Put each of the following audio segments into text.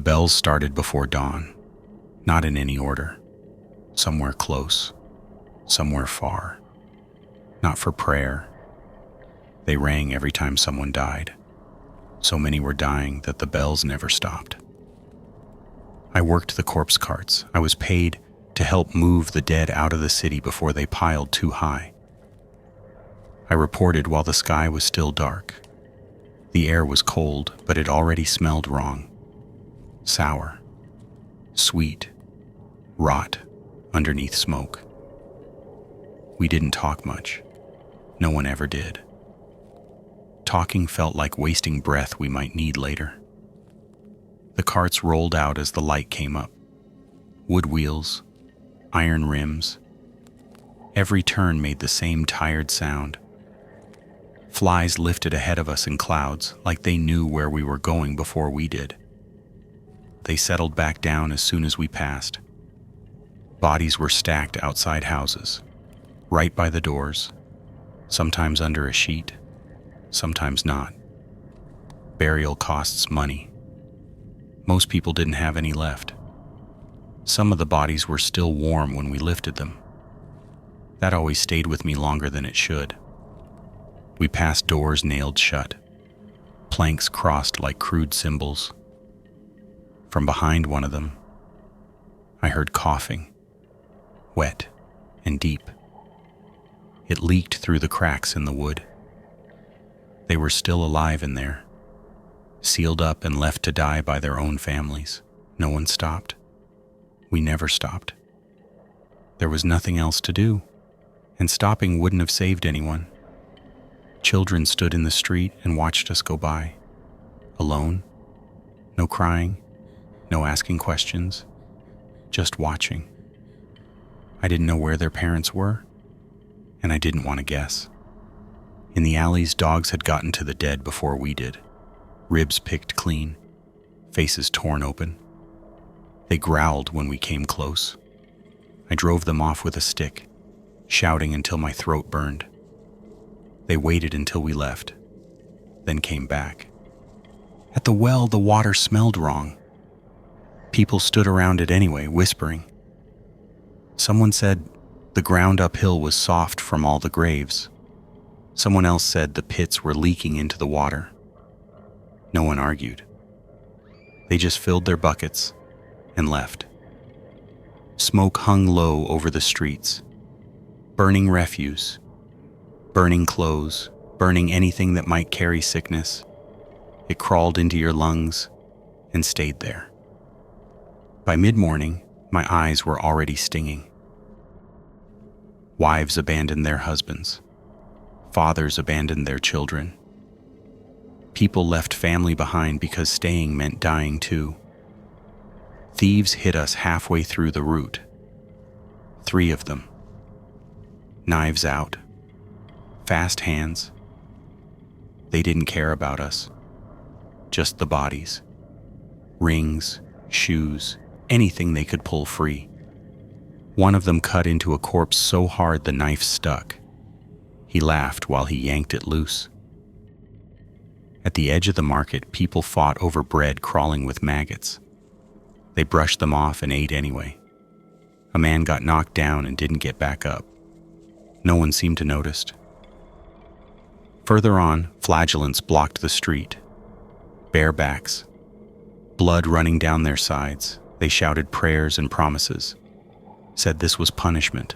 bells started before dawn, not in any order. Somewhere close, somewhere far. Not for prayer. They rang every time someone died. So many were dying that the bells never stopped. I worked the corpse carts. I was paid to help move the dead out of the city before they piled too high. I reported while the sky was still dark. The air was cold, but it already smelled wrong. Sour, sweet, rot underneath smoke. We didn't talk much. No one ever did. Talking felt like wasting breath we might need later. The carts rolled out as the light came up. Wood wheels, iron rims. Every turn made the same tired sound. Flies lifted ahead of us in clouds, like they knew where we were going before we did. They settled back down as soon as we passed. Bodies were stacked outside houses, right by the doors, sometimes under a sheet, sometimes not. Burial costs money. Most people didn't have any left. Some of the bodies were still warm when we lifted them. That always stayed with me longer than it should. We passed doors nailed shut, planks crossed like crude symbols. From behind one of them, I heard coughing, wet and deep. It leaked through the cracks in the wood. They were still alive in there, sealed up and left to die by their own families. No one stopped. We never stopped. There was nothing else to do, and stopping wouldn't have saved anyone. Children stood in the street and watched us go by, alone, no crying, no asking questions, just watching. I didn't know where their parents were, and I didn't want to guess. In the alleys, dogs had gotten to the dead before we did, ribs picked clean, faces torn open. They growled when we came close. I drove them off with a stick, shouting until my throat burned. They waited until we left, then came back. At the well, the water smelled wrong. People stood around it anyway, whispering. Someone said the ground uphill was soft from all the graves. Someone else said the pits were leaking into the water. No one argued. They just filled their buckets and left. Smoke hung low over the streets. Burning refuse, burning clothes, burning anything that might carry sickness. It crawled into your lungs and stayed there. By mid-morning, my eyes were already stinging. Wives abandoned their husbands. Fathers abandoned their children. People left family behind because staying meant dying too. Thieves hit us halfway through the route. 3 of them. Knives out. Fast hands. They didn't care about us. Just the bodies. Rings, shoes, anything they could pull free. One of them cut into a corpse so hard the knife stuck. He laughed while he yanked it loose. At the edge of the market, people fought over bread crawling with maggots. They brushed them off and ate anyway. A man got knocked down and didn't get back up. No one seemed to notice. Further on, flagellants blocked the street. Bare backs. Blood running down their sides. They shouted prayers and promises. Said this was punishment.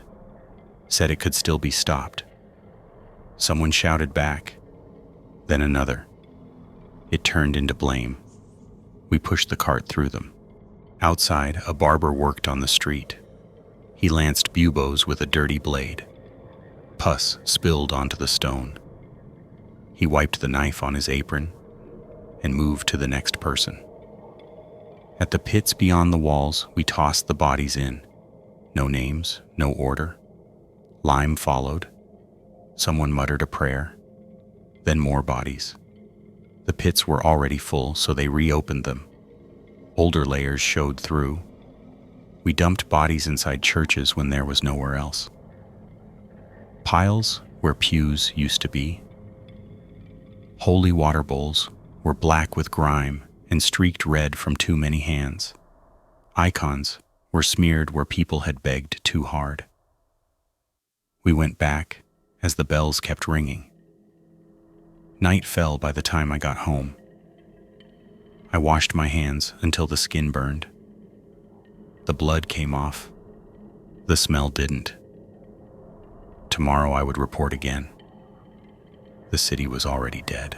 Said it could still be stopped. Someone shouted back. Then another. It turned into blame. We pushed the cart through them. Outside, a barber worked on the street. He lanced buboes with a dirty blade. Pus spilled onto the stone. He wiped the knife on his apron and moved to the next person. At the pits beyond the walls, we tossed the bodies in. No names, no order. Lime followed. Someone muttered a prayer. Then more bodies. The pits were already full, so they reopened them. Older layers showed through. We dumped bodies inside churches when there was nowhere else. Piles where pews used to be. Holy water bowls were black with grime and streaked red from too many hands. Icons were smeared where people had begged too hard. We went back as the bells kept ringing. Night fell by the time I got home. I washed my hands until the skin burned. The blood came off. The smell didn't. Tomorrow I would report again. The city was already dead.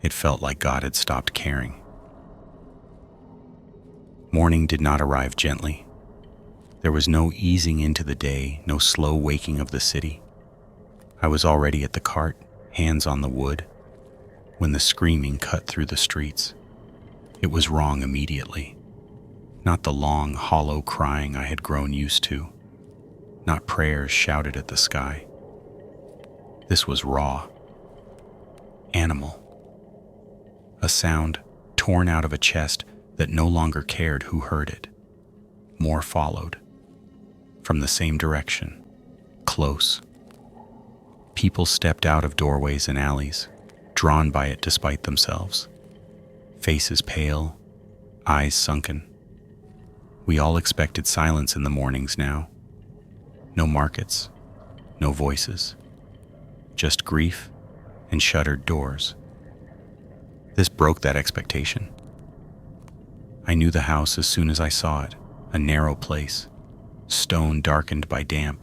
It felt like God had stopped caring. Morning did not arrive gently. There was no easing into the day, no slow waking of the city. I was already at the cart, hands on the wood, when the screaming cut through the streets. It was wrong immediately. Not the long, hollow crying I had grown used to. Not prayers shouted at the sky. This was raw. Animal. A sound torn out of a chest that no longer cared who heard it. More followed. From the same direction. Close. People stepped out of doorways and alleys, drawn by it despite themselves. Faces pale, eyes sunken. We all expected silence in the mornings now. No markets, no voices. Just grief and shuttered doors. This broke that expectation. I knew the house as soon as I saw it, a narrow place, stone darkened by damp,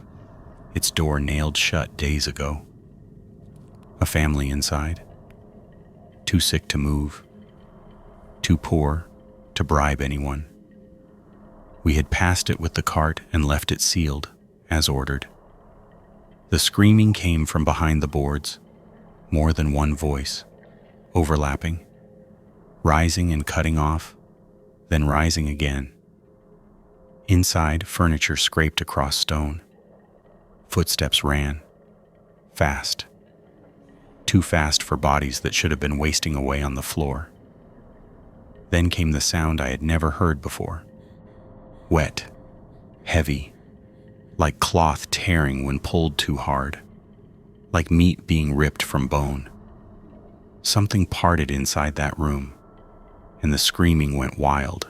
its door nailed shut days ago. A family inside, too sick to move, too poor to bribe anyone. We had passed it with the cart and left it sealed, as ordered. The screaming came from behind the boards, more than one voice, overlapping, rising and cutting off, then rising again. Inside, furniture scraped across stone. Footsteps ran, fast. Too fast for bodies that should have been wasting away on the floor. Then came the sound I had never heard before. Wet, heavy, like cloth tearing when pulled too hard, like meat being ripped from bone. Something parted inside that room, and the screaming went wild.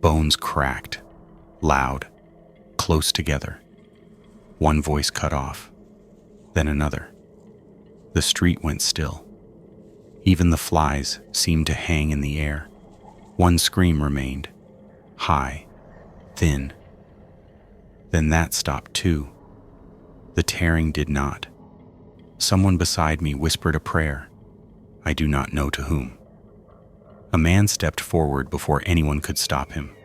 Bones cracked, loud, close together. One voice cut off, then another. The street went still. Even the flies seemed to hang in the air. One scream remained, high, thin. Then that stopped too. The tearing did not. Someone beside me whispered a prayer, I do not know to whom. A man stepped forward before anyone could stop him.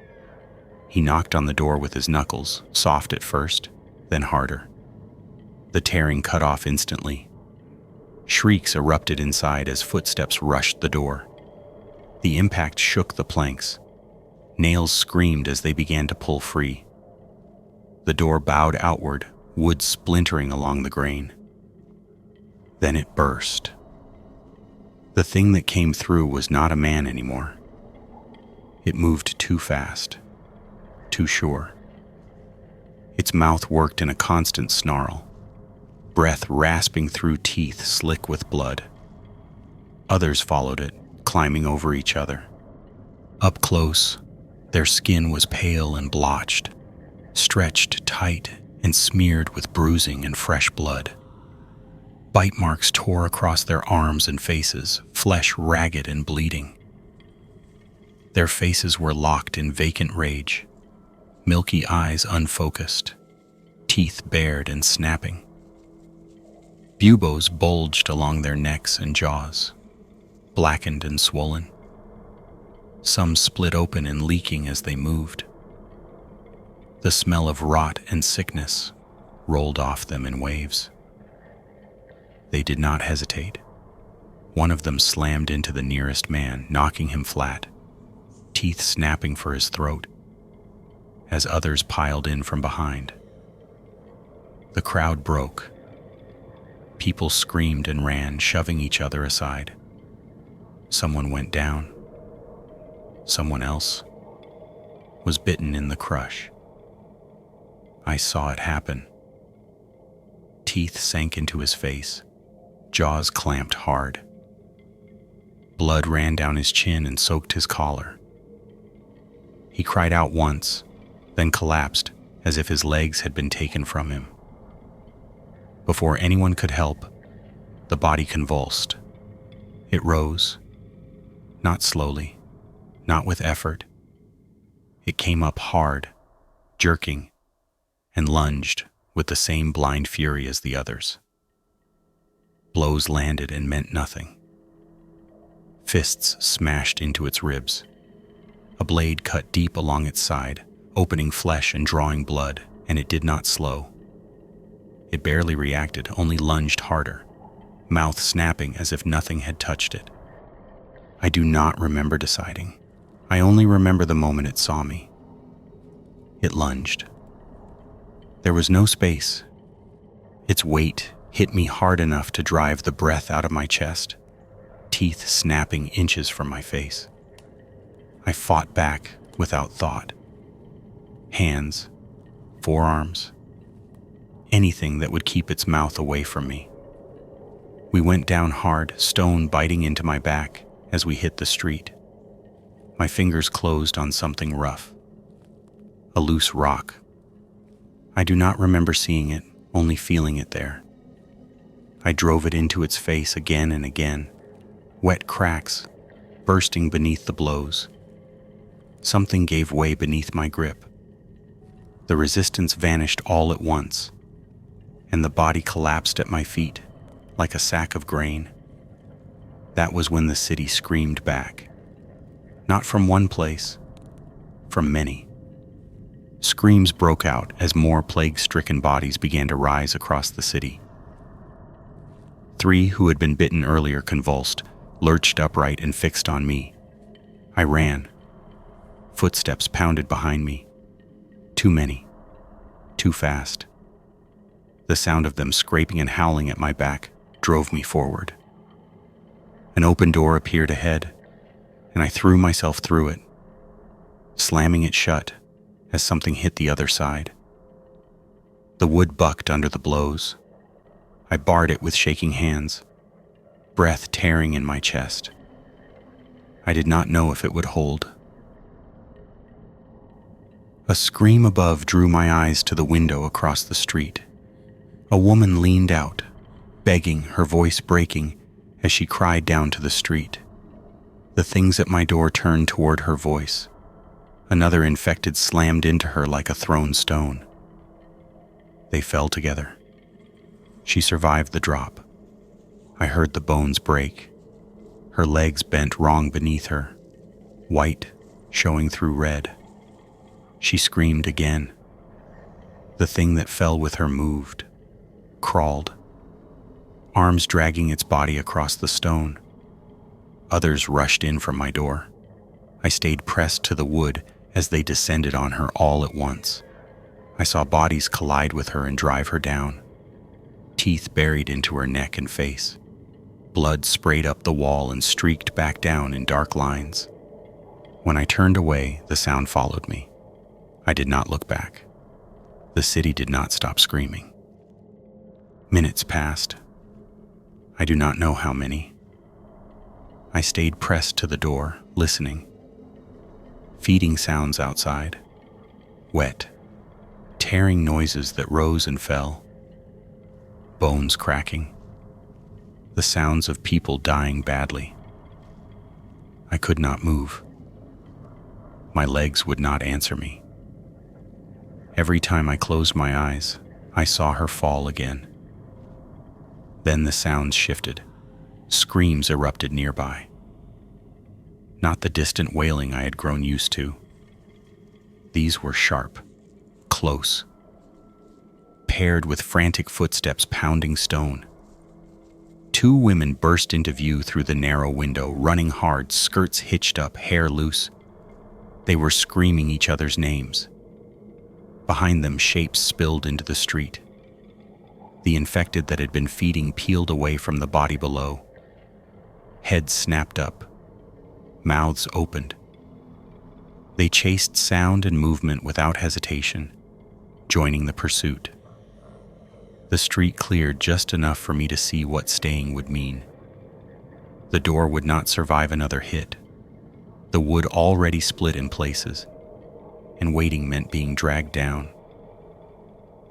He knocked on the door with his knuckles, soft at first, then harder. The tearing cut off instantly. Shrieks erupted inside as footsteps rushed the door. The impact shook the planks. Nails screamed as they began to pull free. The door bowed outward, wood splintering along the grain. Then it burst. The thing that came through was not a man anymore. It moved too fast, too sure. Its mouth worked in a constant snarl, breath rasping through teeth slick with blood. Others followed it, climbing over each other. Up close, their skin was pale and blotched, stretched tight and smeared with bruising and fresh blood. Bite marks tore across their arms and faces, flesh ragged and bleeding. Their faces were locked in vacant rage, milky eyes unfocused, teeth bared and snapping. Buboes bulged along their necks and jaws, blackened and swollen. Some split open and leaking as they moved. The smell of rot and sickness rolled off them in waves. They did not hesitate. One of them slammed into the nearest man, knocking him flat, teeth snapping for his throat, as others piled in from behind. The crowd broke. People screamed and ran, shoving each other aside. Someone went down. Someone else was bitten in the crush. I saw it happen. Teeth sank into his face, jaws clamped hard. Blood ran down his chin and soaked his collar. He cried out once, then collapsed as if his legs had been taken from him. Before anyone could help, the body convulsed. It rose, not slowly, not with effort. It came up hard, jerking, and lunged with the same blind fury as the others. Blows landed and meant nothing. Fists smashed into its ribs. A blade cut deep along its side, opening flesh and drawing blood, and it did not slow. It barely reacted, only lunged harder, mouth snapping as if nothing had touched it. I do not remember deciding. I only remember the moment it saw me. It lunged. There was no space. Its weight hit me hard enough to drive the breath out of my chest, teeth snapping inches from my face. I fought back without thought. Hands, forearms, anything that would keep its mouth away from me. We went down hard, stone biting into my back as we hit the street. My fingers closed on something rough. A loose rock. I do not remember seeing it, only feeling it there. I drove it into its face again and again, wet cracks bursting beneath the blows. Something gave way beneath my grip. The resistance vanished all at once, and the body collapsed at my feet like a sack of grain. That was when the city screamed back. Not from one place, from many. Screams broke out as more plague-stricken bodies began to rise across the city. 3 who had been bitten earlier convulsed, lurched upright and fixed on me. I ran. Footsteps pounded behind me. Too many. Too fast. The sound of them scraping and howling at my back drove me forward. An open door appeared ahead, and I threw myself through it, slamming it shut as something hit the other side. The wood bucked under the blows. I barred it with shaking hands, breath tearing in my chest. I did not know if it would hold. A scream above drew my eyes to the window across the street. A woman leaned out, begging, her voice breaking as she cried down to the street. The things at my door turned toward her voice. Another infected slammed into her like a thrown stone. They fell together. She survived the drop. I heard the bones break. Her legs bent wrong beneath her, white showing through red. She screamed again. The thing that fell with her moved, crawled, arms dragging its body across the stone. Others rushed in from my door. I stayed pressed to the wood as they descended on her all at once. I saw bodies collide with her and drive her down. Teeth buried into her neck and face. Blood sprayed up the wall and streaked back down in dark lines. When I turned away, the sound followed me. I did not look back. The city did not stop screaming. Minutes passed. I do not know how many. I stayed pressed to the door, listening. Feeding sounds outside. Wet, tearing noises that rose and fell. Bones cracking. The sounds of people dying badly. I could not move. My legs would not answer me. Every time I closed my eyes, I saw her fall again. Then the sounds shifted. Screams erupted nearby. Not the distant wailing I had grown used to. These were sharp, close, paired with frantic footsteps pounding stone. 2 women burst into view through the narrow window, running hard, skirts hitched up, hair loose. They were screaming each other's names. Behind them, shapes spilled into the street. The infected that had been feeding peeled away from the body below. Heads snapped up. Mouths opened. They chased sound and movement without hesitation, joining the pursuit. The street cleared just enough for me to see what staying would mean. The door would not survive another hit. The wood already split in places, and waiting meant being dragged down.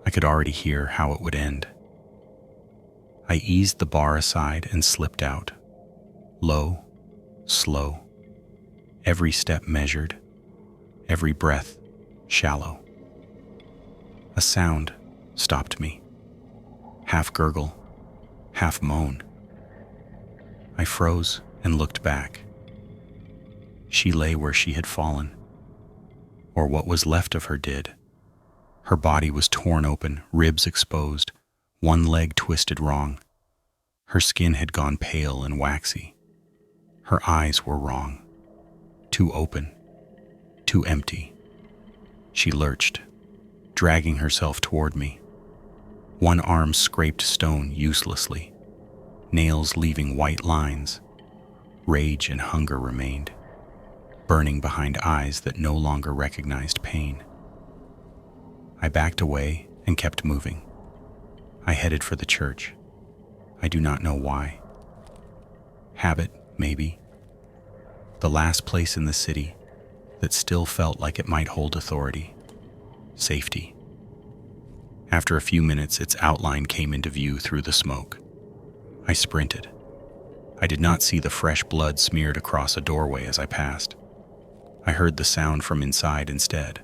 I could already hear how it would end. I eased the bar aside and slipped out. Low, slow. Every step measured, every breath shallow. A sound stopped me. Half gurgle, half moan. I froze and looked back. She lay where she had fallen, or what was left of her did. Her body was torn open, ribs exposed, one leg twisted wrong. Her skin had gone pale and waxy. Her eyes were wrong, too open, too empty. She lurched, dragging herself toward me. One arm scraped stone uselessly, nails leaving white lines. Rage and hunger remained, burning behind eyes that no longer recognized pain. I backed away and kept moving. I headed for the church. I do not know why. Habit, maybe. The last place in the city that still felt like it might hold authority. Safety. After a few minutes, its outline came into view through the smoke. I sprinted. I did not see the fresh blood smeared across a doorway as I passed. I heard the sound from inside instead.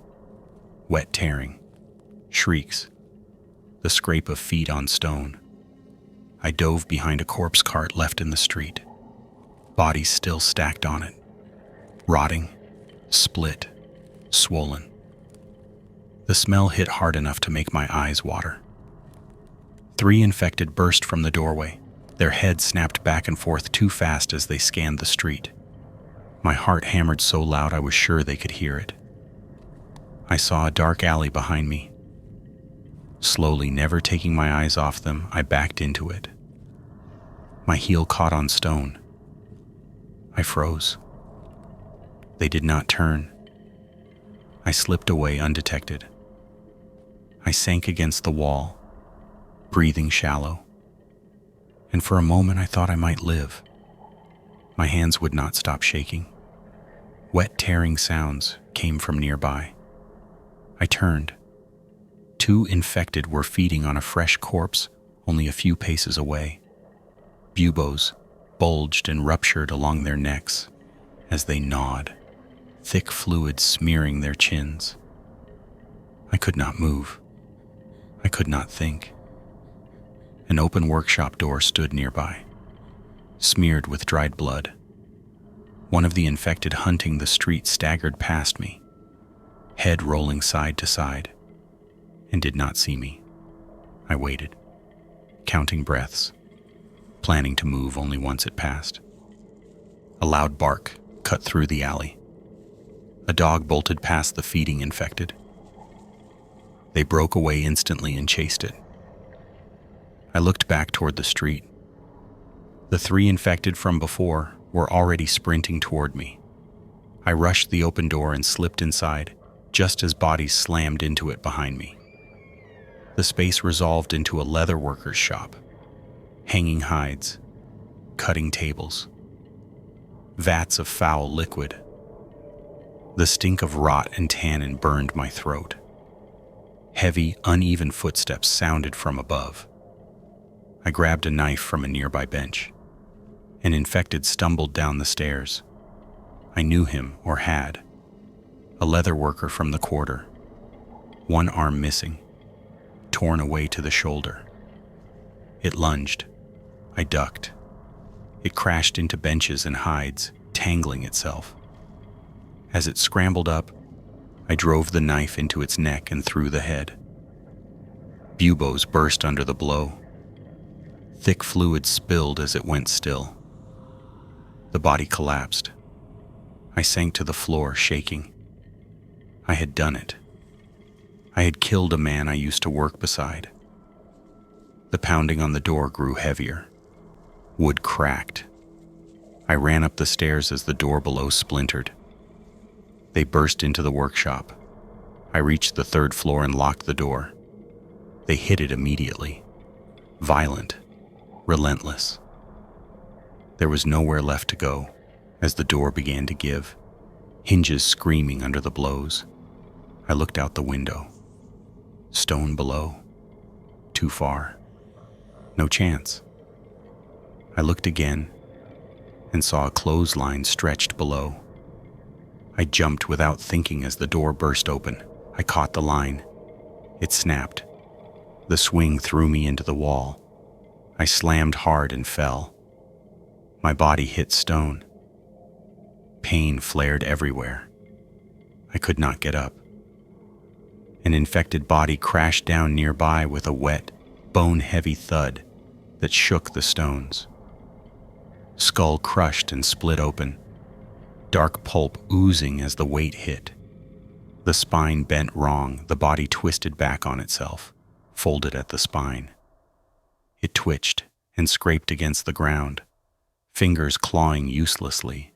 Wet tearing. Shrieks. The scrape of feet on stone. I dove behind a corpse cart left in the street. Bodies still stacked on it. Rotting. Split. Swollen. The smell hit hard enough to make my eyes water. 3 infected burst from the doorway. Their heads snapped back and forth too fast as they scanned the street. My heart hammered so loud I was sure they could hear it. I saw a dark alley behind me. Slowly, never taking my eyes off them, I backed into it. My heel caught on stone. I froze. They did not turn. I slipped away undetected. I sank against the wall, breathing shallow. And for a moment I thought I might live. My hands would not stop shaking. Wet tearing sounds came from nearby. I turned. 2 infected were feeding on a fresh corpse only a few paces away. Buboes bulged and ruptured along their necks as they gnawed, thick fluid smearing their chins. I could not move. I could not think. An open workshop door stood nearby, smeared with dried blood. One of the infected hunting the street staggered past me, head rolling side to side, and did not see me. I waited, counting breaths, planning to move only once it passed. A loud bark cut through the alley. A dog bolted past the feeding infected. They broke away instantly and chased it. I looked back toward the street. The 3 infected from before were already sprinting toward me. I rushed the open door and slipped inside, just as bodies slammed into it behind me. The space resolved into a leather worker's shop. Hanging hides, cutting tables, vats of foul liquid. The stink of rot and tannin burned my throat. Heavy, uneven footsteps sounded from above. I grabbed a knife from a nearby bench. An infected stumbled down the stairs. I knew him, or had. A leather worker from the quarter. One arm missing, torn away to the shoulder. It lunged. I ducked. It crashed into benches and hides, tangling itself. As it scrambled up, I drove the knife into its neck and through the head. Buboes burst under the blow. Thick fluid spilled as it went still. The body collapsed. I sank to the floor, shaking. I had done it. I had killed a man I used to work beside. The pounding on the door grew heavier. Wood cracked. I ran up the stairs as the door below splintered. They burst into the workshop. I reached the 3rd floor and locked the door. They hit it immediately. Violent. Relentless. There was nowhere left to go as the door began to give, hinges screaming under the blows. I looked out the window. Stone below. Too far. No chance. I looked again and saw a clothesline stretched below. I jumped without thinking as the door burst open. I caught the line. It snapped. The swing threw me into the wall. I slammed hard and fell. My body hit stone. Pain flared everywhere. I could not get up. An infected body crashed down nearby with a wet, bone-heavy thud that shook the stones. Skull crushed and split open, dark pulp oozing as the weight hit. The spine bent wrong, the body twisted back on itself, folded at the spine. It twitched and scraped against the ground, fingers clawing uselessly,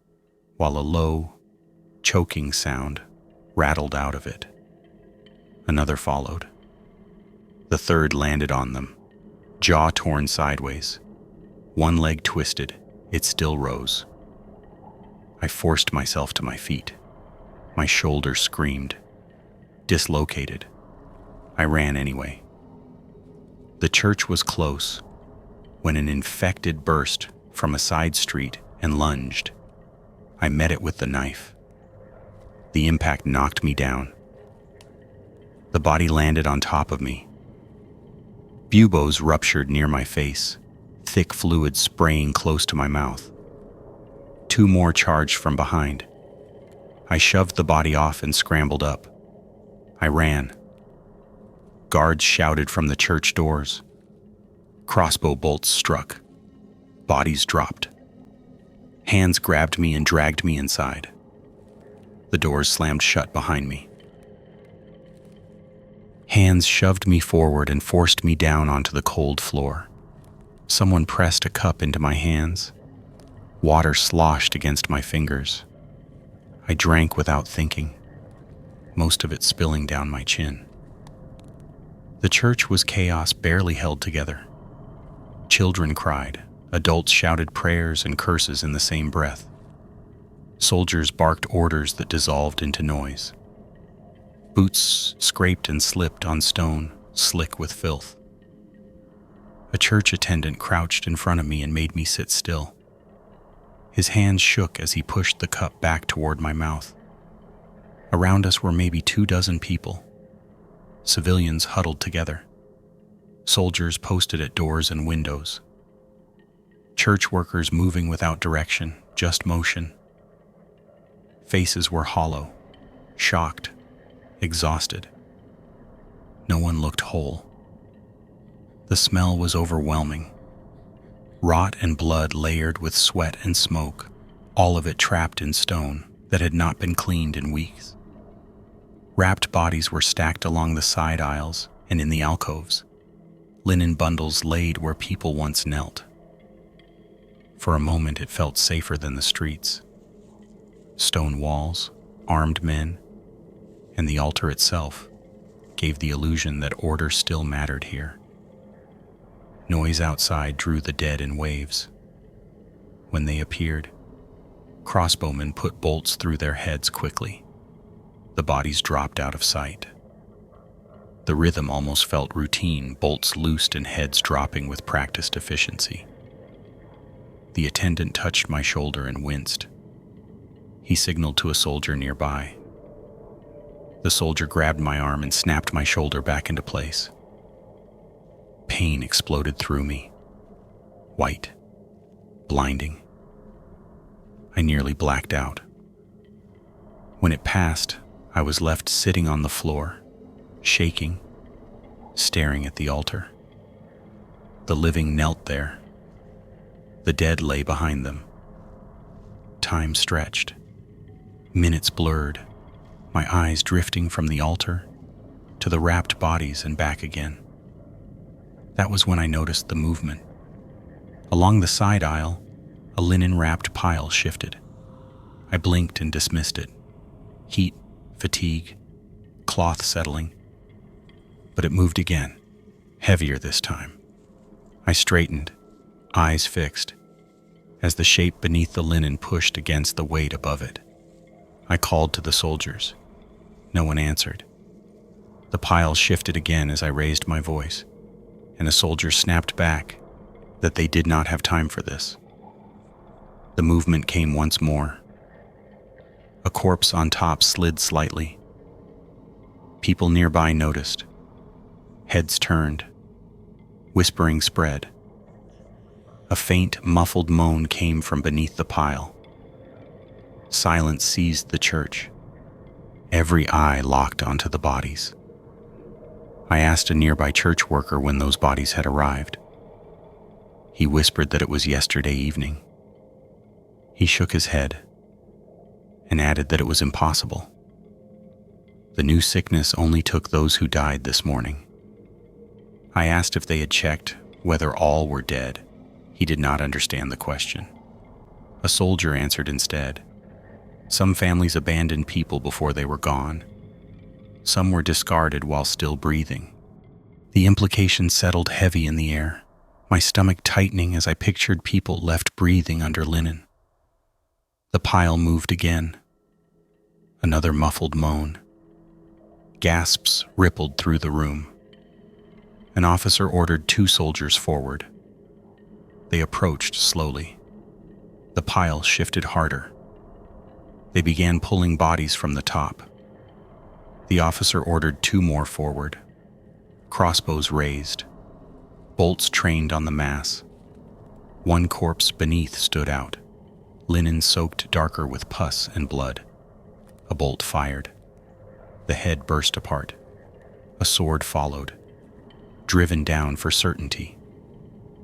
while a low, choking sound rattled out of it. Another followed. The third landed on them, jaw torn sideways. One leg twisted, it still rose. I forced myself to my feet. My shoulder screamed. Dislocated. I ran anyway. The church was close when an infected burst from a side street and lunged. I met it with the knife. The impact knocked me down. The body landed on top of me. Buboes ruptured near my face, thick fluid spraying close to my mouth. Two more charged from behind. I shoved the body off and scrambled up. I ran. Guards shouted from the church doors. Crossbow bolts struck. Bodies dropped. Hands grabbed me and dragged me inside. The doors slammed shut behind me. Hands shoved me forward and forced me down onto the cold floor. Someone pressed a cup into my hands. Water sloshed against my fingers. I drank without thinking, most of it spilling down my chin. The church was chaos barely held together. Children cried. Adults shouted prayers and curses in the same breath. Soldiers barked orders that dissolved into noise. Boots scraped and slipped on stone, slick with filth. A church attendant crouched in front of me and made me sit still. His hands shook as he pushed the cup back toward my mouth. Around us were maybe 24 people. Civilians huddled together. Soldiers posted at doors and windows. Church workers moving without direction, just motion. Faces were hollow, shocked, exhausted. No one looked whole. The smell was overwhelming. Rot and blood layered with sweat and smoke, all of it trapped in stone that had not been cleaned in weeks. Wrapped bodies were stacked along the side aisles and in the alcoves. Linen bundles laid where people once knelt. For a moment it felt safer than the streets. Stone walls, armed men, and the altar itself gave the illusion that order still mattered here. Noise outside drew the dead in waves. When they appeared, crossbowmen put bolts through their heads quickly. The bodies dropped out of sight. The rhythm almost felt routine, bolts loosed and heads dropping with practiced efficiency. The attendant touched my shoulder and winced. He signaled to a soldier nearby. The soldier grabbed my arm and snapped my shoulder back into place. Pain exploded through me. White. Blinding. I nearly blacked out. When it passed, I was left sitting on the floor, shaking, staring at the altar. The living knelt there. The dead lay behind them. Time stretched. Minutes blurred, my eyes drifting from the altar to the wrapped bodies and back again. That was when I noticed the movement. Along the side aisle, a linen-wrapped pile shifted. I blinked and dismissed it. Heat, fatigue, cloth settling. But it moved again, heavier this time. I straightened, eyes fixed. as the shape beneath the linen pushed against the weight above it. I called to the soldiers. No one answered. The pile shifted again as I raised my voice, and a soldier snapped back that they did not have time for this. The movement came once more. A corpse on top slid slightly. People nearby noticed. Heads turned. Whispering spread. A faint, muffled moan came from beneath the pile. Silence seized the church. Every eye locked onto the bodies. I asked a nearby church worker when those bodies had arrived. He whispered that it was yesterday evening. He shook his head and added that it was impossible. The new sickness only took those who died this morning. I asked if they had checked whether all were dead. He did not understand the question. A soldier answered instead. Some families abandoned people before they were gone. Some were discarded while still breathing. The implication settled heavy in the air, my stomach tightening as I pictured people left breathing under linen. The pile moved again. Another muffled moan. Gasps rippled through the room. An officer ordered 2 soldiers forward. They approached slowly. The pile shifted harder. They began pulling bodies from the top. The officer ordered 2 more forward. Crossbows raised. Bolts trained on the mass. One corpse beneath stood out, linen soaked darker with pus and blood. A bolt fired. The head burst apart. A sword followed, driven down for certainty.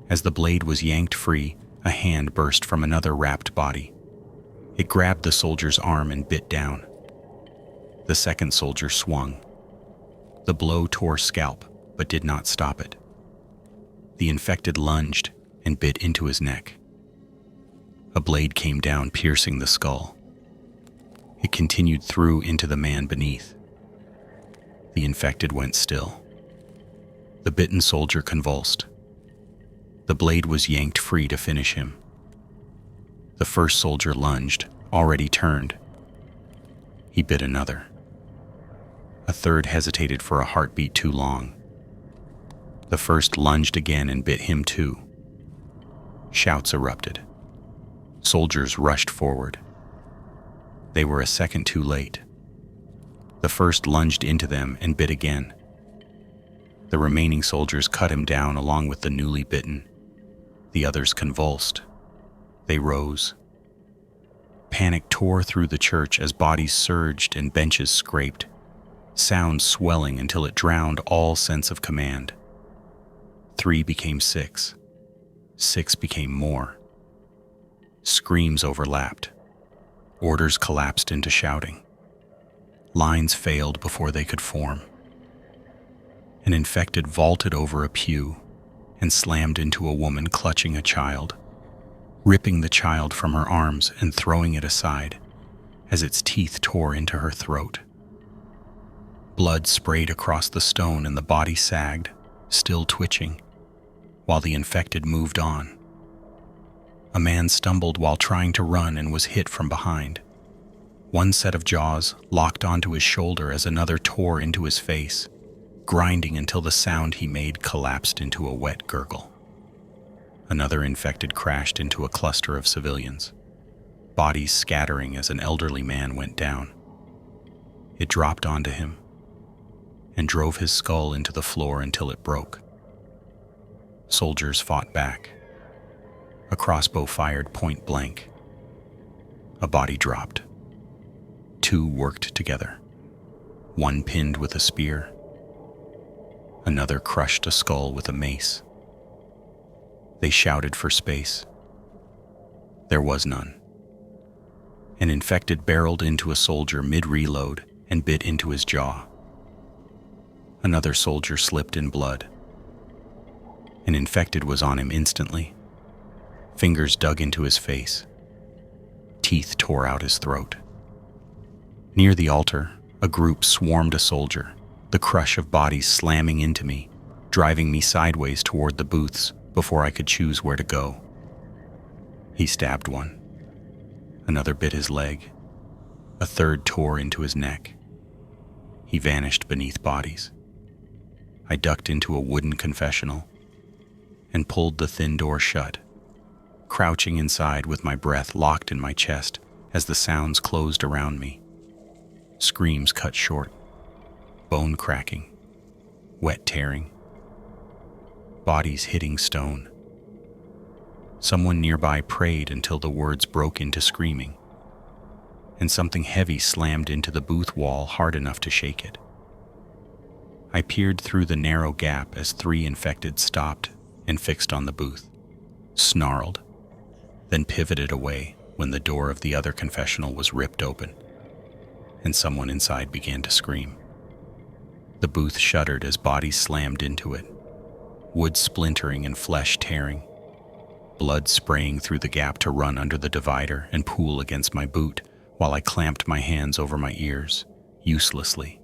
As the blade was yanked free, a hand burst from another wrapped body. It grabbed the soldier's arm and bit down. The second soldier swung. The blow tore scalp, but did not stop it. The infected lunged and bit into his neck. A blade came down, piercing the skull. It continued through into the man beneath. The infected went still. The bitten soldier convulsed. The blade was yanked free to finish him. The first soldier lunged, already turned. He bit another. A third hesitated for a heartbeat too long. The first lunged again and bit him too. Shouts erupted. Soldiers rushed forward. They were a second too late. The first lunged into them and bit again. The remaining soldiers cut him down along with the newly bitten. The others convulsed. They rose. Panic tore through the church as bodies surged and benches scraped, sound swelling until it drowned all sense of command. 3 became 6. 6 became more. Screams overlapped. Orders collapsed into shouting. Lines failed before they could form. An infected vaulted over a pew and slammed into a woman clutching a child, ripping the child from her arms and throwing it aside as its teeth tore into her throat. Blood sprayed across the stone and the body sagged, still twitching, while the infected moved on. A man stumbled while trying to run and was hit from behind. One set of jaws locked onto his shoulder as another tore into his face, grinding until the sound he made collapsed into a wet gurgle. Another infected crashed into a cluster of civilians, bodies scattering as an elderly man went down. It dropped onto him and drove his skull into the floor until it broke. Soldiers fought back. A crossbow fired point blank. A body dropped. 2 worked together. One pinned with a spear. Another crushed a skull with a mace. They shouted for space. There was none. An infected barreled into a soldier mid-reload and bit into his jaw. Another soldier slipped in blood. An infected was on him instantly. Fingers dug into his face. Teeth tore out his throat. Near the altar, a group swarmed a soldier, the crush of bodies slamming into me, driving me sideways toward the booths before I could choose where to go. He stabbed one. Another bit his leg. A third tore into his neck. He vanished beneath bodies. I ducked into a wooden confessional and pulled the thin door shut, crouching inside with my breath locked in my chest as the sounds closed around me. Screams cut short, bone cracking, wet tearing, bodies hitting stone. Someone nearby prayed until the words broke into screaming, and something heavy slammed into the booth wall hard enough to shake it. I peered through the narrow gap as 3 infected stopped and fixed on the booth, snarled, then pivoted away when the door of the other confessional was ripped open, and someone inside began to scream. The booth shuddered as bodies slammed into it, wood splintering and flesh tearing, blood spraying through the gap to run under the divider and pool against my boot while I clamped my hands over my ears, uselessly,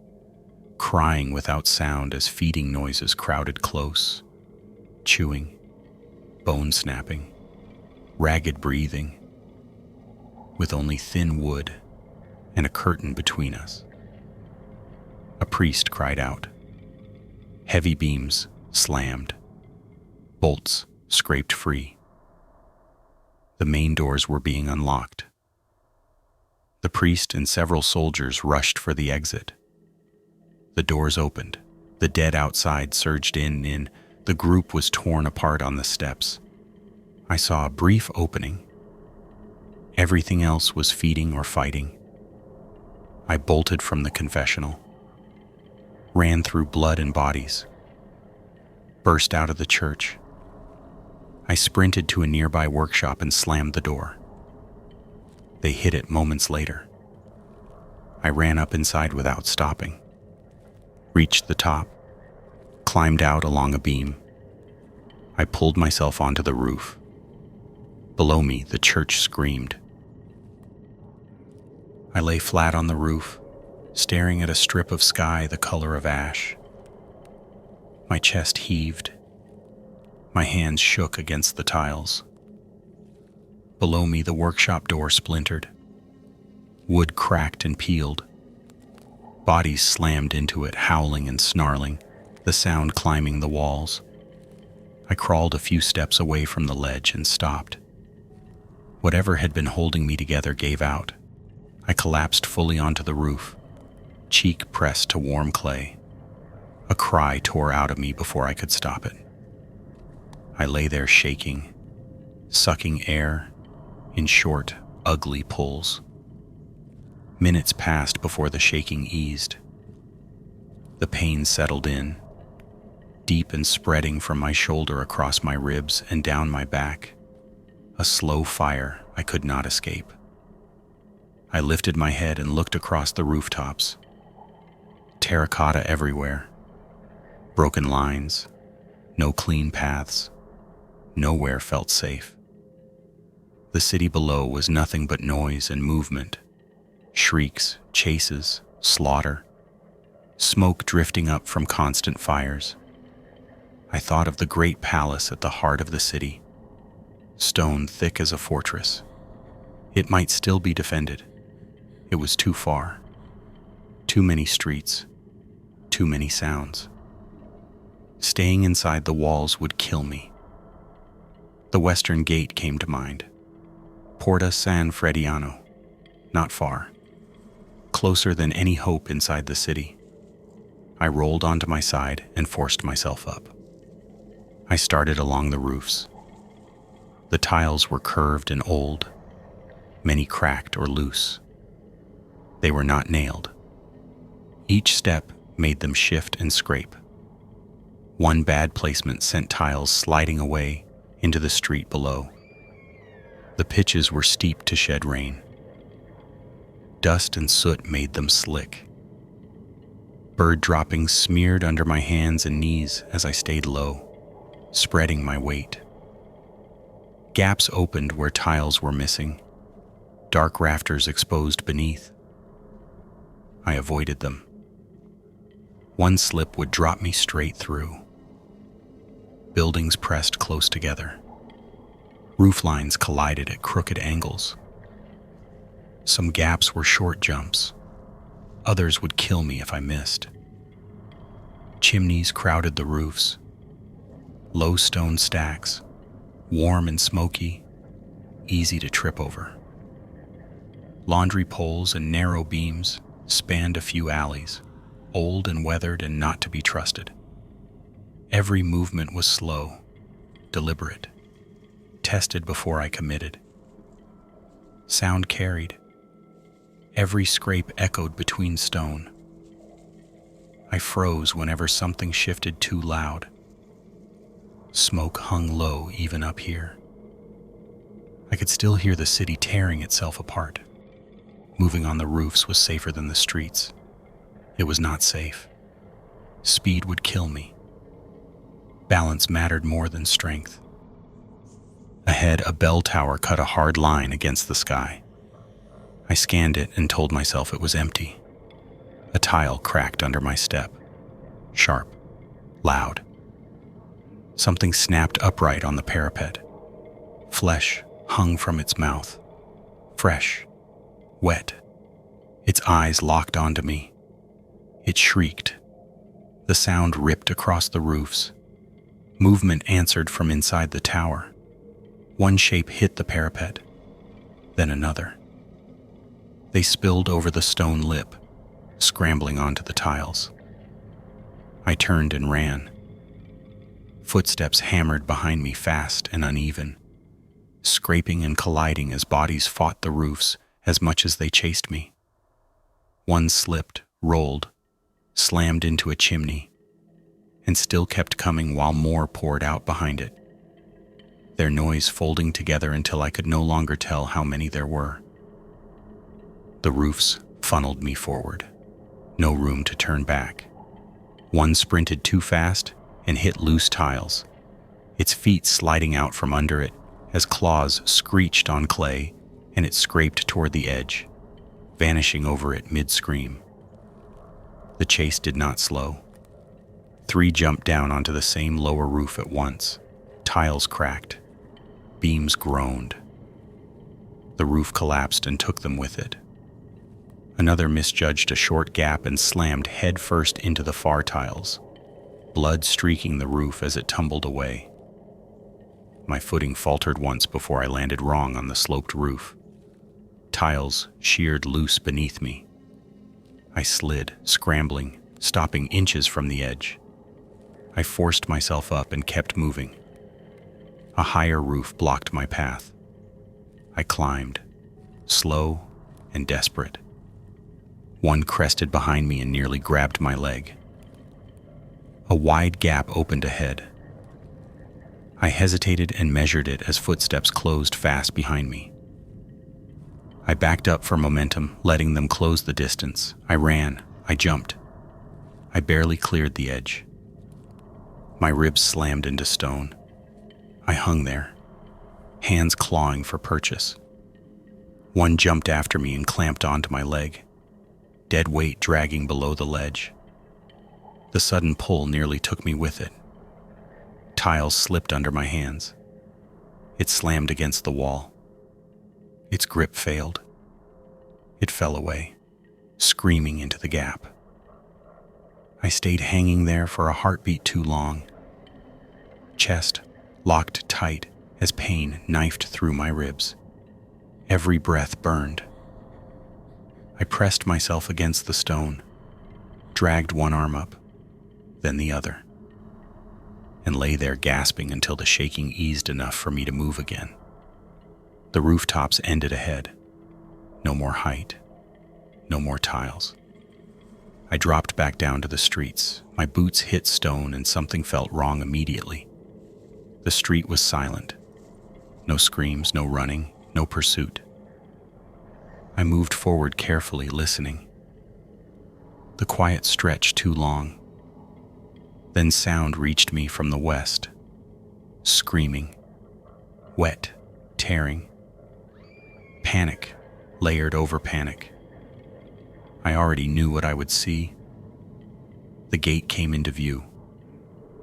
crying without sound as feeding noises crowded close, chewing, bone snapping, ragged breathing, with only thin wood and a curtain between us. A priest cried out. Heavy beams slammed. Bolts scraped free. The main doors were being unlocked. The priest and several soldiers rushed for the exit. The doors opened. The dead outside surged in. The group was torn apart on the steps. I saw a brief opening. Everything else was feeding or fighting. I bolted from the confessional, ran through blood and bodies, burst out of the church. I sprinted to a nearby workshop and slammed the door. They hit it moments later. I ran up inside without stopping, reached the top, climbed out along a beam. I pulled myself onto the roof. Below me, the church screamed. I lay flat on the roof, staring at a strip of sky the color of ash. My chest heaved. My hands shook against the tiles. Below me, the workshop door splintered. Wood cracked and peeled. Bodies slammed into it, howling and snarling, the sound climbing the walls. I crawled a few steps away from the ledge and stopped. Whatever had been holding me together gave out. I collapsed fully onto the roof, cheek pressed to warm clay. A cry tore out of me before I could stop it. I lay there shaking, sucking air in short, ugly pulls. Minutes passed before the shaking eased. The pain settled in, deep and spreading from my shoulder across my ribs and down my back. A slow fire I could not escape. I lifted my head and looked across the rooftops. Terracotta everywhere. Broken lines. No clean paths. Nowhere felt safe. The city below was nothing but noise and movement. Shrieks, chases, slaughter. Smoke drifting up from constant fires. I thought of the great palace at the heart of the city. Stone thick as a fortress. It might still be defended. It was too far. Too many streets. Too many sounds. Staying inside the walls would kill me. The western gate came to mind. Porta San Frediano. Not far. Closer than any hope inside the city. I rolled onto my side and forced myself up. I started along the roofs. The tiles were curved and old, many cracked or loose. They were not nailed. Each step made them shift and scrape. One bad placement sent tiles sliding away into the street below. The pitches were steep to shed rain. Dust and soot made them slick. Bird droppings smeared under my hands and knees as I stayed low, spreading my weight. Gaps opened where tiles were missing, dark rafters exposed beneath. I avoided them. One slip would drop me straight through. Buildings pressed close together. Roof lines collided at crooked angles. Some gaps were short jumps. Others would kill me if I missed. Chimneys crowded the roofs. Low stone stacks, warm and smoky, easy to trip over. Laundry poles and narrow beams spanned a few alleys, old and weathered and not to be trusted. Every movement was slow, deliberate, tested before I committed. Sound carried. Every scrape echoed between stone. I froze whenever something shifted too loud. Smoke hung low even up here. I could still hear the city tearing itself apart. Moving on the roofs was safer than the streets. It was not safe. Speed would kill me. Balance mattered more than strength. Ahead, a bell tower cut a hard line against the sky. I scanned it and told myself it was empty. A tile cracked under my step. Sharp, loud. Something snapped upright on the parapet. Flesh hung from its mouth. Fresh, wet. Its eyes locked onto me. It shrieked. The sound ripped across the roofs. Movement answered from inside the tower. One shape hit the parapet, then another. They spilled over the stone lip, scrambling onto the tiles. I turned and ran. Footsteps hammered behind me fast and uneven, scraping and colliding as bodies fought the roofs as much as they chased me. One slipped, rolled, slammed into a chimney, and still kept coming while more poured out behind it. Their noise folding together until I could no longer tell how many there were. The roofs funneled me forward. No room to turn back. One sprinted too fast and hit loose tiles, its feet sliding out from under it as claws screeched on clay and it scraped toward the edge, vanishing over it mid-scream. The chase did not slow. 3 jumped down onto the same lower roof at once. Tiles cracked. Beams groaned. The roof collapsed and took them with it. Another misjudged a short gap and slammed headfirst into the far tiles, blood streaking the roof as it tumbled away. My footing faltered once before I landed wrong on the sloped roof. Tiles sheared loose beneath me. I slid, scrambling, stopping inches from the edge. I forced myself up and kept moving. A higher roof blocked my path. I climbed, slow and desperate. One crested behind me and nearly grabbed my leg. A wide gap opened ahead. I hesitated and measured it as footsteps closed fast behind me. I backed up for momentum, letting them close the distance. I ran. I jumped. I barely cleared the edge. My ribs slammed into stone. I hung there, hands clawing for purchase. One jumped after me and clamped onto my leg, dead weight dragging below the ledge. The sudden pull nearly took me with it. Tiles slipped under my hands. It slammed against the wall. Its grip failed. It fell away, screaming into the gap. I stayed hanging there for a heartbeat too long. Chest locked tight as pain knifed through my ribs. Every breath burned. I pressed myself against the stone, dragged one arm up, then the other, and lay there gasping until the shaking eased enough for me to move again. The rooftops ended ahead. No more height, no more tiles. I dropped back down to the streets. My boots hit stone and something felt wrong immediately. The street was silent. No screams, no running, no pursuit. I moved forward carefully, listening. The quiet stretched too long. Then sound reached me from the west. Screaming. Wet, tearing. Panic, layered over panic. I already knew what I would see. The gate came into view.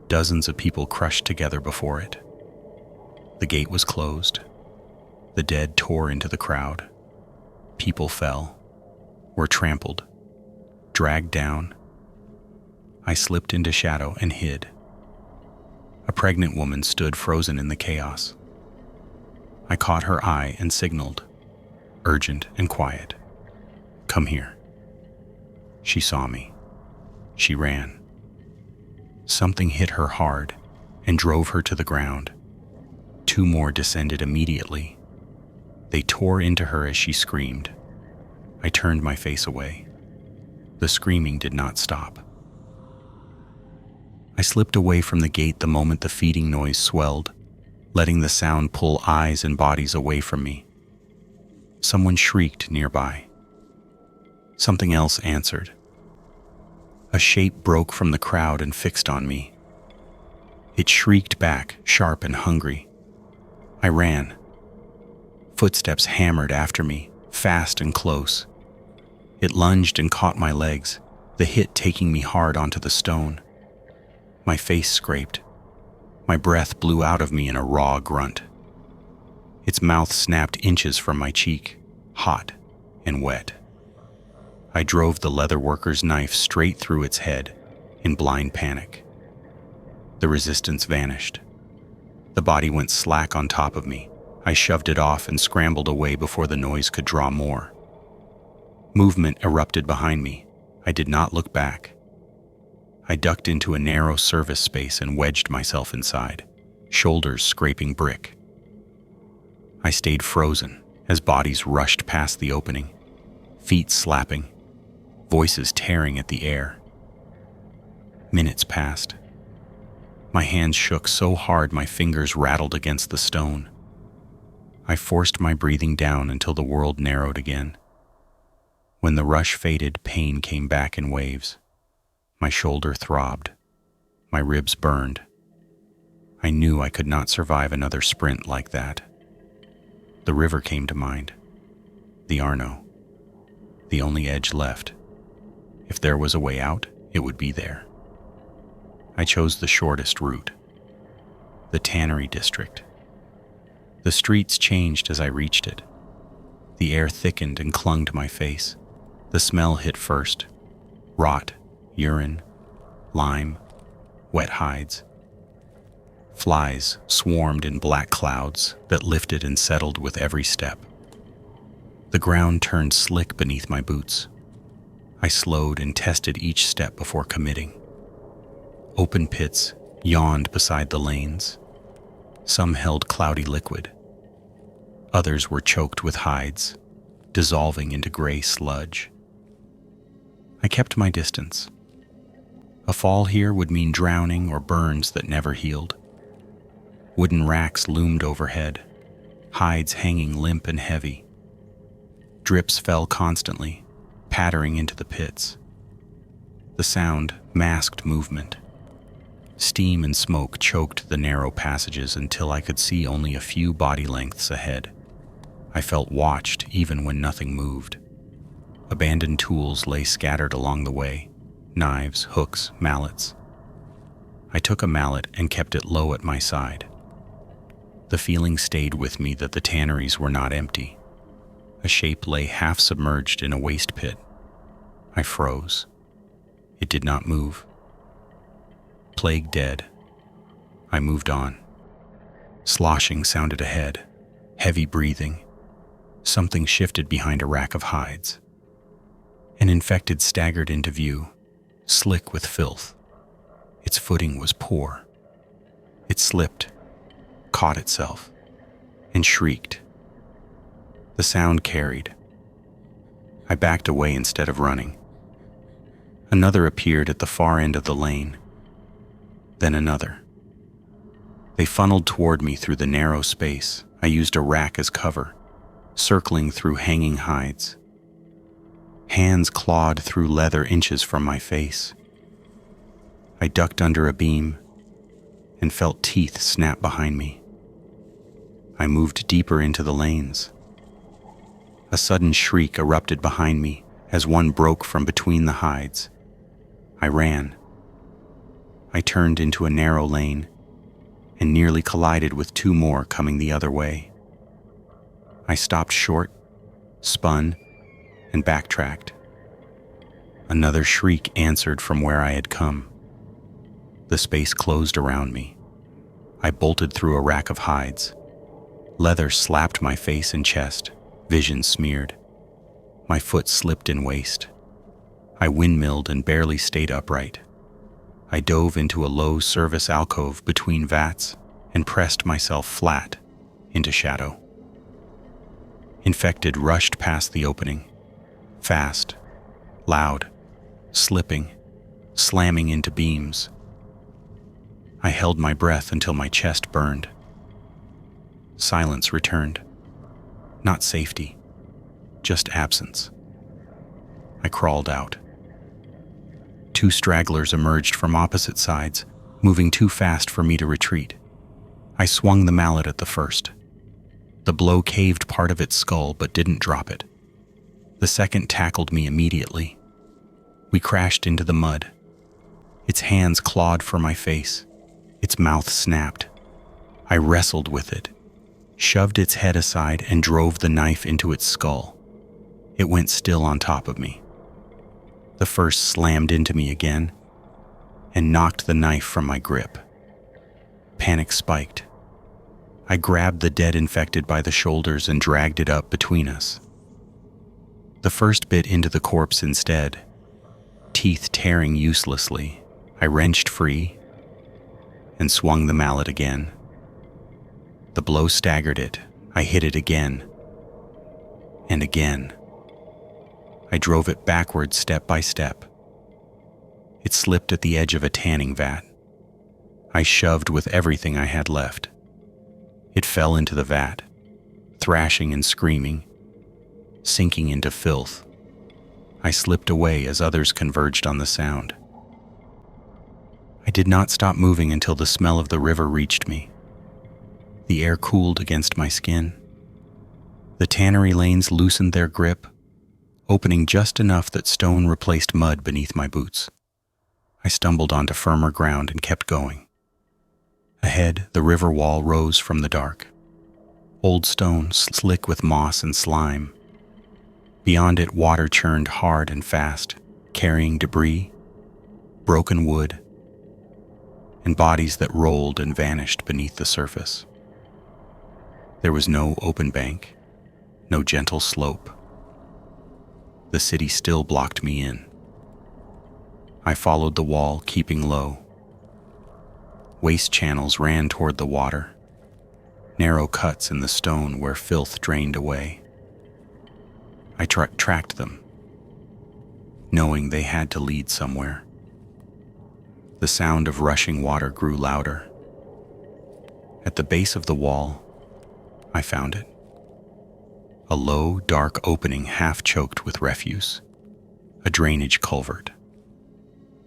Dozens of people crushed together before it. The gate was closed. The dead tore into the crowd. People fell, were trampled, dragged down. I slipped into shadow and hid. A pregnant woman stood frozen in the chaos. I caught her eye and signaled, urgent and quiet. "Come here." She saw me. She ran. Something hit her hard and drove her to the ground. 2 more descended immediately. They tore into her as she screamed. I turned my face away. The screaming did not stop. I slipped away from the gate the moment the feeding noise swelled, letting the sound pull eyes and bodies away from me. Someone shrieked nearby. Something else answered. A shape broke from the crowd and fixed on me. It shrieked back, sharp and hungry. I ran. Footsteps hammered after me, fast and close. It lunged and caught my legs, the hit taking me hard onto the stone. My face scraped. My breath blew out of me in a raw grunt. Its mouth snapped inches from my cheek, hot and wet. I drove the leatherworker's knife straight through its head in blind panic. The resistance vanished. The body went slack on top of me. I shoved it off and scrambled away before the noise could draw more. Movement erupted behind me. I did not look back. I ducked into a narrow service space and wedged myself inside, shoulders scraping brick. I stayed frozen as bodies rushed past the opening, feet slapping, voices tearing at the air. Minutes passed. My hands shook so hard my fingers rattled against the stone. I forced my breathing down until the world narrowed again. When the rush faded, pain came back in waves. My shoulder throbbed. My ribs burned. I knew I could not survive another sprint like that. The river came to mind. The Arno. The only edge left. If there was a way out, it would be there. I chose the shortest route. The Tannery district. The streets changed as I reached it. The air thickened and clung to my face. The smell hit first. Rot, urine, lime, wet hides. Flies swarmed in black clouds that lifted and settled with every step. The ground turned slick beneath my boots. I slowed and tested each step before committing. Open pits yawned beside the lanes. Some held cloudy liquid. Others were choked with hides, dissolving into gray sludge. I kept my distance. A fall here would mean drowning or burns that never healed. Wooden racks loomed overhead, hides hanging limp and heavy. Drips fell constantly, pattering into the pits. The sound masked movement. Steam and smoke choked the narrow passages until I could see only a few body lengths ahead. I felt watched even when nothing moved. Abandoned tools lay scattered along the way, knives, hooks, mallets. I took a mallet and kept it low at my side. The feeling stayed with me that the tanneries were not empty. A shape lay half submerged in a waste pit. I froze. It did not move. Plague dead. I moved on. Sloshing sounded ahead, heavy breathing. Something shifted behind a rack of hides. An infected staggered into view, slick with filth. Its footing was poor. It slipped, caught itself, and shrieked. The sound carried. I backed away instead of running. Another appeared at the far end of the lane. Then another. They funneled toward me through the narrow space. I used a rack as cover, circling through hanging hides. Hands clawed through leather inches from my face. I ducked under a beam and felt teeth snap behind me. I moved deeper into the lanes. A sudden shriek erupted behind me as one broke from between the hides. I ran. I turned into a narrow lane and nearly collided with 2 more coming the other way. I stopped short, spun, and backtracked. Another shriek answered from where I had come. The space closed around me. I bolted through a rack of hides. Leather slapped my face and chest, vision smeared. My foot slipped in waist. I windmilled and barely stayed upright. I dove into a low service alcove between vats and pressed myself flat into shadow. Infected rushed past the opening, fast, loud, slipping, slamming into beams. I held my breath until my chest burned. Silence returned. Not safety, just absence. I crawled out. 2 stragglers emerged from opposite sides, moving too fast for me to retreat. I swung the mallet at the first. The blow caved part of its skull but didn't drop it. The second tackled me immediately. We crashed into the mud. Its hands clawed for my face. Its mouth snapped. I wrestled with it, shoved its head aside, and drove the knife into its skull. It went still on top of me. The first slammed into me again and knocked the knife from my grip. Panic spiked. I grabbed the dead infected by the shoulders and dragged it up between us. The first bit into the corpse instead, teeth tearing uselessly. I wrenched free and swung the mallet again. The blow staggered it. I hit it again and again. I drove it backwards step by step. It slipped at the edge of a tanning vat. I shoved with everything I had left. It fell into the vat, thrashing and screaming, sinking into filth. I slipped away as others converged on the sound. I did not stop moving until the smell of the river reached me. The air cooled against my skin. The tannery lanes loosened their grip, opening just enough that stone replaced mud beneath my boots. I stumbled onto firmer ground and kept going. Ahead, the river wall rose from the dark. Old stone, slick with moss and slime. Beyond it, water churned hard and fast, carrying debris, broken wood, and bodies that rolled and vanished beneath the surface. There was no open bank, no gentle slope. The city still blocked me in. I followed the wall, keeping low. Waste channels ran toward the water, narrow cuts in the stone where filth drained away. I tracked them, knowing they had to lead somewhere. The sound of rushing water grew louder. At the base of the wall, I found it. A low, dark opening half-choked with refuse. A drainage culvert.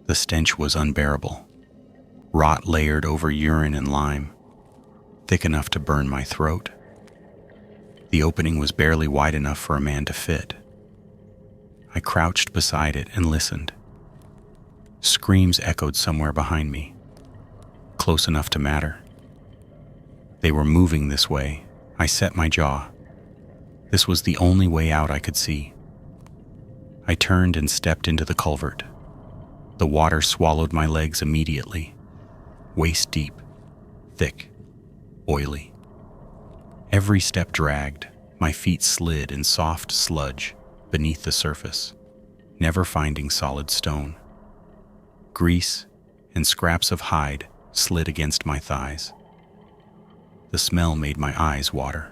The stench was unbearable. Rot layered over urine and lime, thick enough to burn my throat. The opening was barely wide enough for a man to fit. I crouched beside it and listened. Screams echoed somewhere behind me, close enough to matter. They were moving this way. I set my jaw. This was the only way out I could see. I turned and stepped into the culvert. The water swallowed my legs immediately. Waist deep, thick, oily. Every step dragged. My feet slid in soft sludge beneath the surface, never finding solid stone. Grease and scraps of hide slid against my thighs. The smell made my eyes water.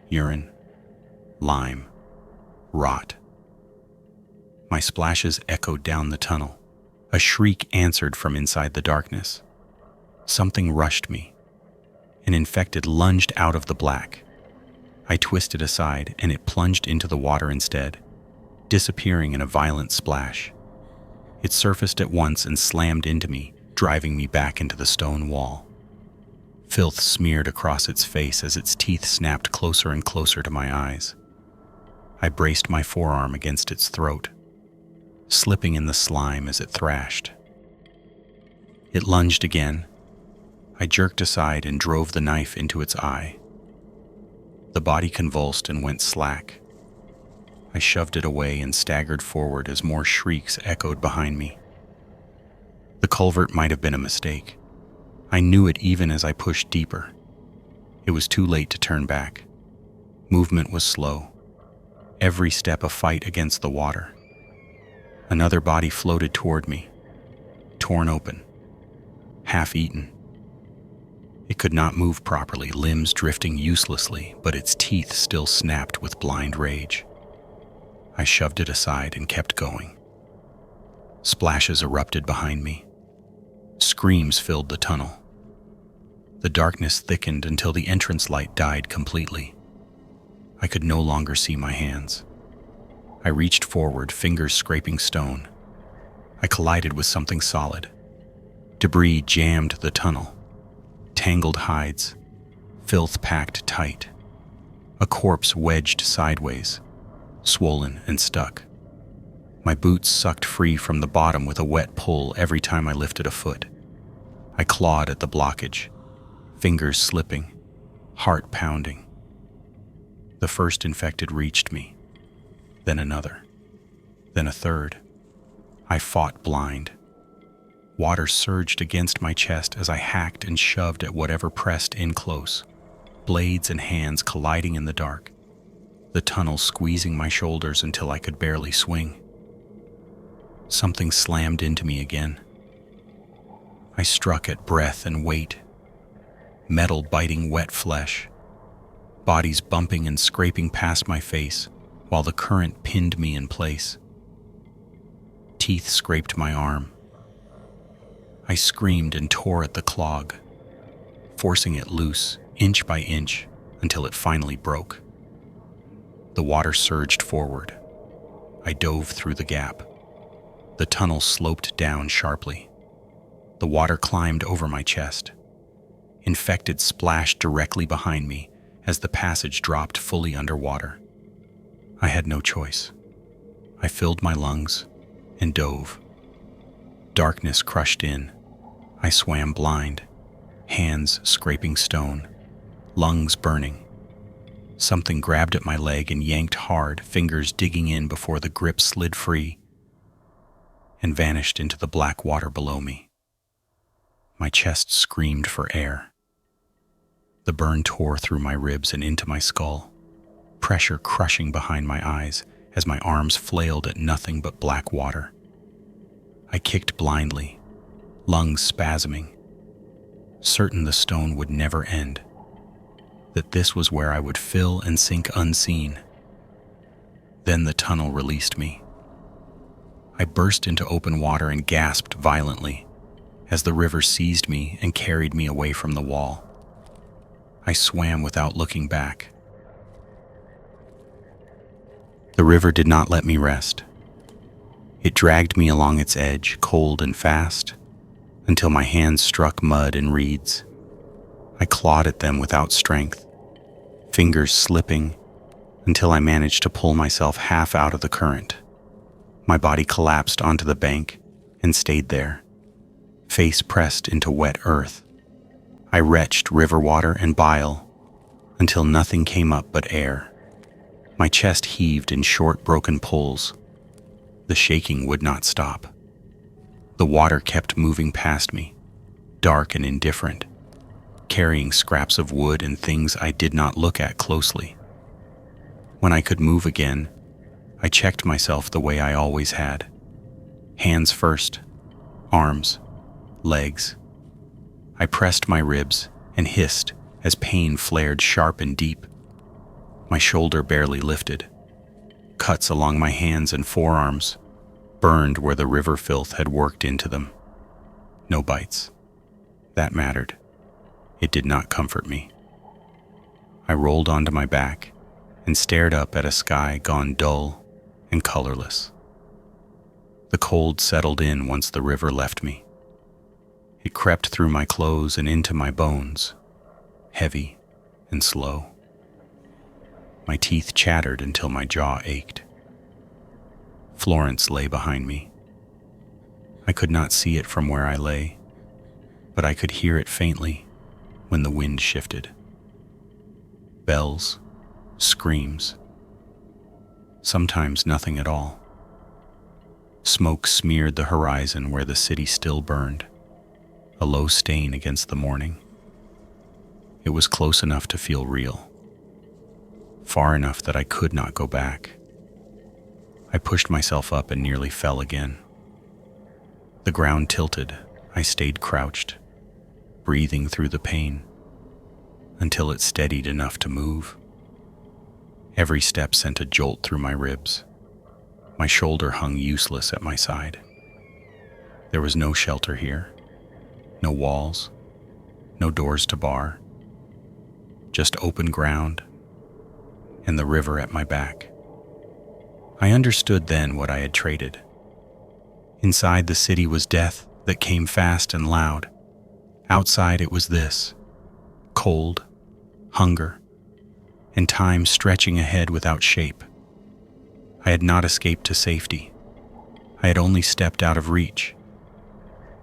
Urine, lime, rot. My splashes echoed down the tunnel. A shriek answered from inside the darkness. Something rushed me. An infected lunged out of the black. I twisted aside, and it plunged into the water instead, disappearing in a violent splash. It surfaced at once and slammed into me, driving me back into the stone wall. Filth smeared across its face as its teeth snapped closer and closer to my eyes. I braced my forearm against its throat, slipping in the slime as it thrashed. It lunged again. I jerked aside and drove the knife into its eye. The The body convulsed and went slack. I shoved it away and staggered forward as more shrieks echoed behind me. The culvert might have been a mistake. I knew it even as I pushed deeper. It was too late to turn back. Movement was slow. Every step a fight against the water. Another body floated toward me, torn open, half-eaten. It could not move properly, limbs drifting uselessly, but its teeth still snapped with blind rage. I shoved it aside and kept going. Splashes erupted behind me. Screams filled the tunnel. The darkness thickened until the entrance light died completely. I could no longer see my hands. I reached forward, fingers scraping stone. I collided with something solid. Debris jammed the tunnel. Tangled hides, filth packed tight. A corpse wedged sideways, swollen and stuck. My boots sucked free from the bottom with a wet pull every time I lifted a foot. I clawed at the blockage, fingers slipping, heart pounding. The first infected reached me, then another, then a third. I fought blind. Water surged against my chest as I hacked and shoved at whatever pressed in close, blades and hands colliding in the dark, the tunnel squeezing my shoulders until I could barely swing. Something slammed into me again. I struck at breath and weight, metal biting wet flesh, bodies bumping and scraping past my face while the current pinned me in place. Teeth scraped my arm. I screamed and tore at the clog, forcing it loose inch by inch until it finally broke. The water surged forward. I dove through the gap. The tunnel sloped down sharply. The water climbed over my chest. Infected splashed directly behind me as the passage dropped fully underwater. I had no choice. I filled my lungs and dove. Darkness crushed in. I swam blind, hands scraping stone, lungs burning. Something grabbed at my leg and yanked hard, fingers digging in before the grip slid free and vanished into the black water below me. My chest screamed for air. The burn tore through my ribs and into my skull, pressure crushing behind my eyes as my arms flailed at nothing but black water. I kicked blindly, lungs spasming, certain the stone would never end, that this was where I would fill and sink unseen. Then the tunnel released me. I burst into open water and gasped violently as the river seized me and carried me away from the wall. I swam without looking back. The river did not let me rest. It dragged me along its edge, cold and fast, until my hands struck mud and reeds. I clawed at them without strength, fingers slipping, until I managed to pull myself half out of the current. My body collapsed onto the bank and stayed there, face pressed into wet earth. I retched river water and bile until nothing came up but air. My chest heaved in short, broken pulls. The shaking would not stop. The water kept moving past me, dark and indifferent, carrying scraps of wood and things I did not look at closely. When I could move again, I checked myself the way I always had. Hands first, arms, legs. I pressed my ribs and hissed as pain flared sharp and deep. My shoulder barely lifted. Cuts along my hands and forearms burned where the river filth had worked into them. No bites. That mattered. It did not comfort me. I rolled onto my back and stared up at a sky gone dull and colorless. The cold settled in once the river left me. It crept through my clothes and into my bones, heavy and slow. My teeth chattered until my jaw ached. Florence lay behind me. I could not see it from where I lay, but I could hear it faintly when the wind shifted. Bells, screams. Sometimes nothing at all. Smoke smeared the horizon where the city still burned, a low stain against the morning. It was close enough to feel real, far enough that I could not go back. I pushed myself up and nearly fell again. The ground tilted. I stayed crouched, breathing through the pain, until it steadied enough to move. Every step sent a jolt through my ribs. My shoulder hung useless at my side. There was no shelter here, no walls, no doors to bar, just open ground and the river at my back. I understood then what I had traded. Inside the city was death that came fast and loud. Outside it was this: cold, hunger, and time stretching ahead without shape. I had not escaped to safety. I had only stepped out of reach.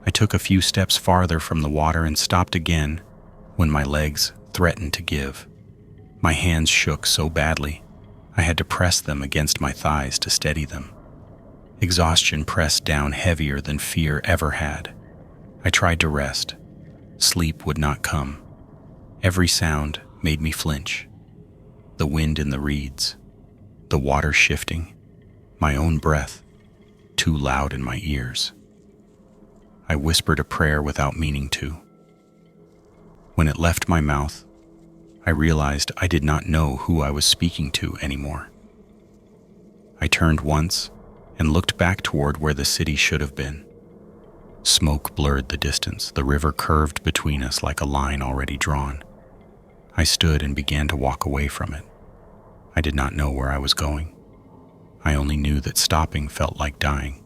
I took a few steps farther from the water and stopped again when my legs threatened to give. My hands shook so badly, I had to press them against my thighs to steady them. Exhaustion pressed down heavier than fear ever had. I tried to rest. Sleep would not come. Every sound made me flinch. The wind in the reeds, the water shifting, my own breath, too loud in my ears. I whispered a prayer without meaning to. When it left my mouth, I realized I did not know who I was speaking to anymore. I turned once and looked back toward where the city should have been. Smoke blurred the distance. The river curved between us like a line already drawn. I stood and began to walk away from it. I did not know where I was going. I only knew that stopping felt like dying.